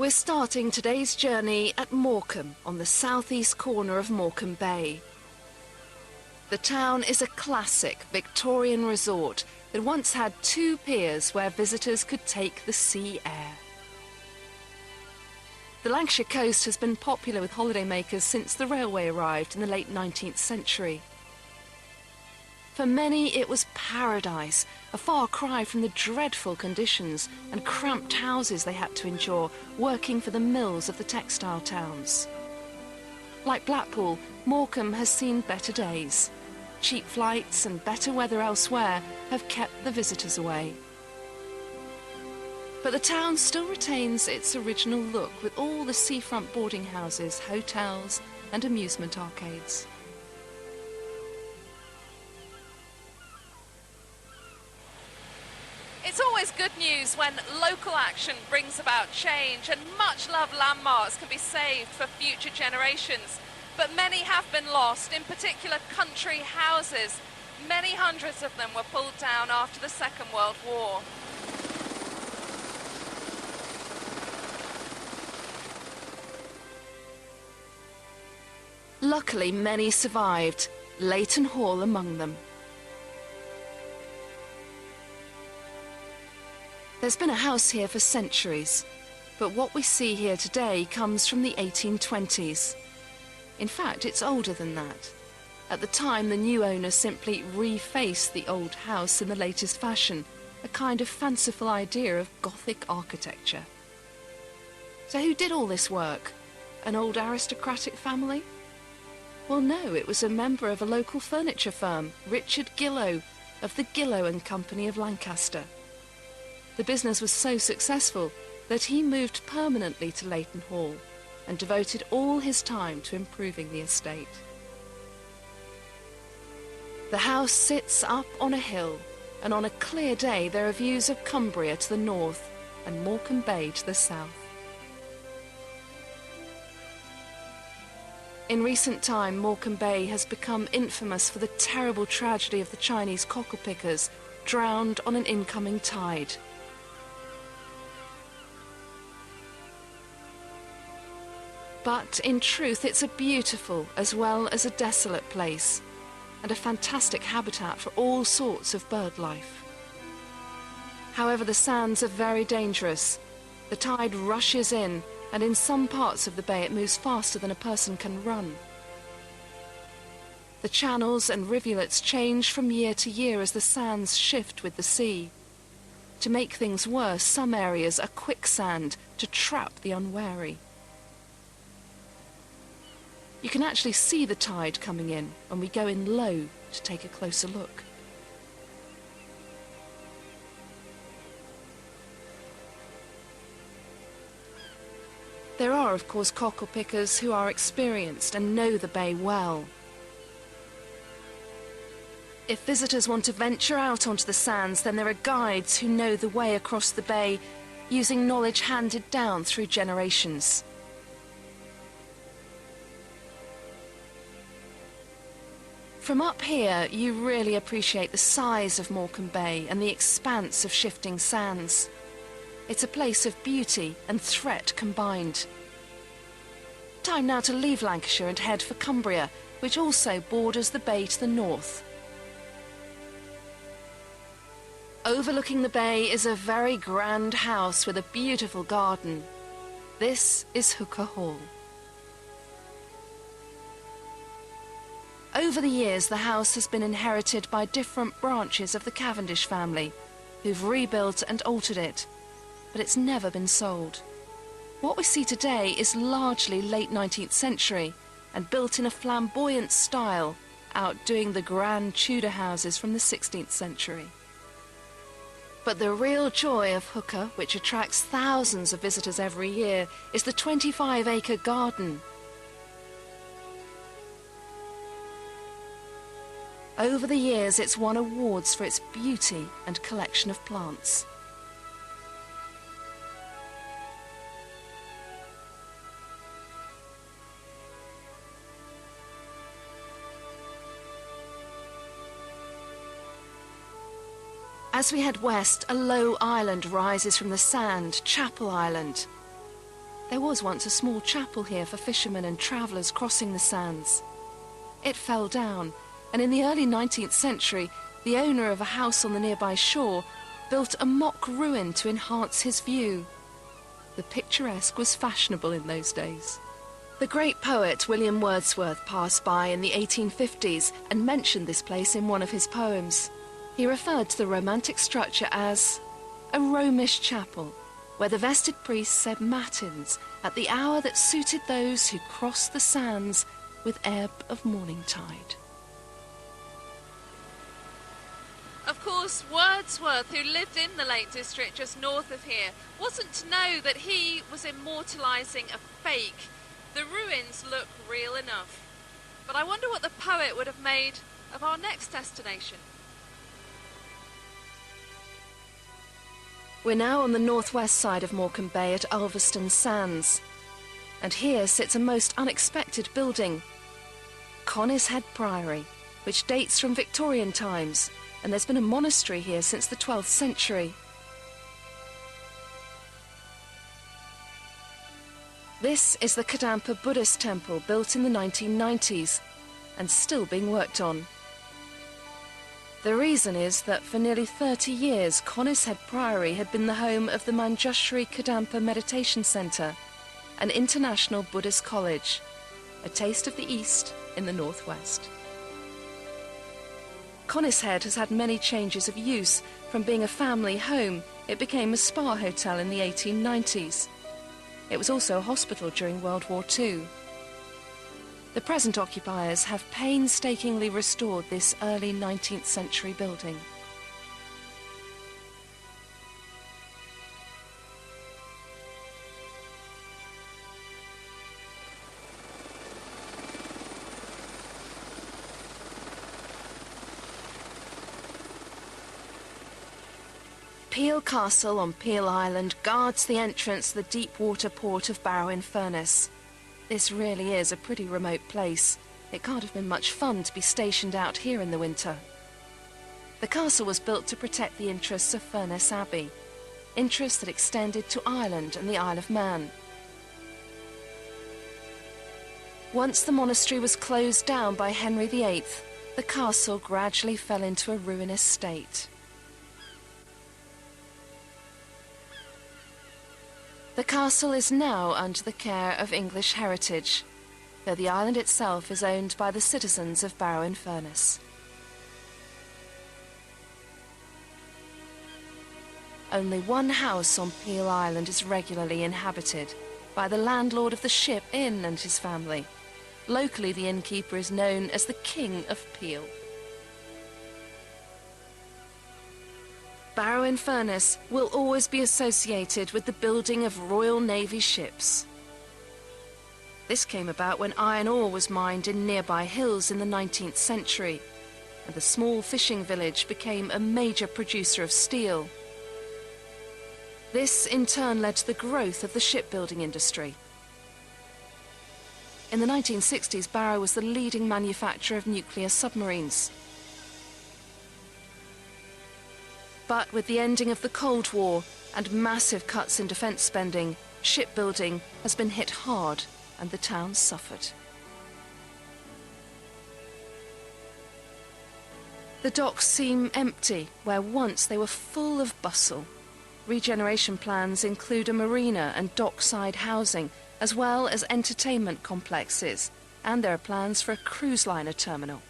We're starting today's journey at Morecambe on the southeast corner of Morecambe Bay. The town is a classic Victorian resort that once had 2 piers where visitors could take the sea air. The Lancashire coast has been popular with holidaymakers since the railway arrived in the late 19th century. For many, it was paradise, a far cry from the dreadful conditions and cramped houses they had to endure working for the mills of the textile towns. Like Blackpool, Morecambe has seen better days. Cheap flights and better weather elsewhere have kept the visitors away. But the town still retains its original look with all the seafront boarding houses, hotels and amusement arcades. It's always good news when local action brings about change, and much-loved landmarks can be saved for future generations. But many have been lost, in particular country houses. Many hundreds of them were pulled down after the Second World War. Luckily, many survived, Leighton Hall among them. There's been a house here for centuries, but what we see here today comes from the 1820s. In fact, it's older than that. At the time, the new owner simply refaced the old house in the latest fashion, a kind of fanciful idea of Gothic architecture. So who did all this work? An old aristocratic family? Well, no, it was a member of a local furniture firm, Richard Gillow, of the Gillow & Company of Lancaster. The business was so successful that he moved permanently to Leighton Hall and devoted all his time to improving the estate. The house sits up on a hill, and on a clear day there are views of Cumbria to the north and Morecambe Bay to the south. In recent time, Morecambe Bay has become infamous for the terrible tragedy of the Chinese cockle pickers drowned on an incoming tide. But in truth, it's a beautiful as well as a desolate place, and a fantastic habitat for all sorts of bird life. However, the sands are very dangerous. The tide rushes in, and in some parts of the bay it moves faster than a person can run. The channels and rivulets change from year to year as the sands shift with the sea. To make things worse, some areas are quicksand to trap the unwary. You can actually see the tide coming in when we go in low to take a closer look. There are, of course, cockle pickers who are experienced and know the bay well. If visitors want to venture out onto the sands, then there are guides who know the way across the bay, using knowledge handed down through generations. From up here, you really appreciate the size of Morecambe Bay and the expanse of shifting sands. It's a place of beauty and threat combined. Time now to leave Lancashire and head for Cumbria, which also borders the bay to the north. Overlooking the bay is a very grand house with a beautiful garden. This is Hooker Hall. Over the years, the house has been inherited by different branches of the Cavendish family, who've rebuilt and altered it, but it's never been sold. What we see today is largely late 19th century and built in a flamboyant style, outdoing the grand Tudor houses from the 16th century. But the real joy of Hooker, which attracts thousands of visitors every year, is the 25-acre garden. Over the years, it's won awards for its beauty and collection of plants. As we head west, a low island rises from the sand, Chapel Island. There was once a small chapel here for fishermen and travellers crossing the sands. It fell down, and in the early 19th century, the owner of a house on the nearby shore built a mock ruin to enhance his view. The picturesque was fashionable in those days. The great poet William Wordsworth passed by in the 1850s and mentioned this place in one of his poems. He referred to the romantic structure as a Romish chapel, where the vested priests said matins at the hour that suited those who crossed the sands with ebb of morning tide. Of course, Wordsworth, who lived in the Lake District just north of here, wasn't to know that he was immortalising a fake. The ruins look real enough. But I wonder what the poet would have made of our next destination. We're now on the northwest side of Morecambe Bay at Ulverston Sands. And here sits a most unexpected building, Conishead Priory, which dates from Victorian times, and there's been a monastery here since the 12th century. This is the Kadampa Buddhist temple, built in the 1990s and still being worked on. The reason is that for nearly 30 years, Conishead Priory had been the home of the Manjushri Kadampa Meditation Centre, an international Buddhist college, a taste of the East in the northwest. Conishead has had many changes of use. From being a family home, it became a spa hotel in the 1890s. It was also a hospital during World War II. The present occupiers have painstakingly restored this early 19th century building. Peel Castle on Peel Island guards the entrance to the deep water port of Barrow in Furness. This really is a pretty remote place. It can't have been much fun to be stationed out here in the winter. The castle was built to protect the interests of Furness Abbey, interests that extended to Ireland and the Isle of Man. Once the monastery was closed down by Henry VIII, the castle gradually fell into a ruinous state. The castle is now under the care of English Heritage, though the island itself is owned by the citizens of Barrow in Furness. Only one house on Peel Island is regularly inhabited by the landlord of the Ship Inn and his family. Locally, the innkeeper is known as the King of Peel. Barrow in Furness will always be associated with the building of Royal Navy ships. This came about when iron ore was mined in nearby hills in the 19th century, and the small fishing village became a major producer of steel. This in turn led to the growth of the shipbuilding industry. In the 1960s, Barrow was the leading manufacturer of nuclear submarines. But with the ending of the Cold War and massive cuts in defence spending, shipbuilding has been hit hard and the town suffered. The docks seem empty where once they were full of bustle. Regeneration plans include a marina and dockside housing, as well as entertainment complexes, and there are plans for a cruise liner terminal.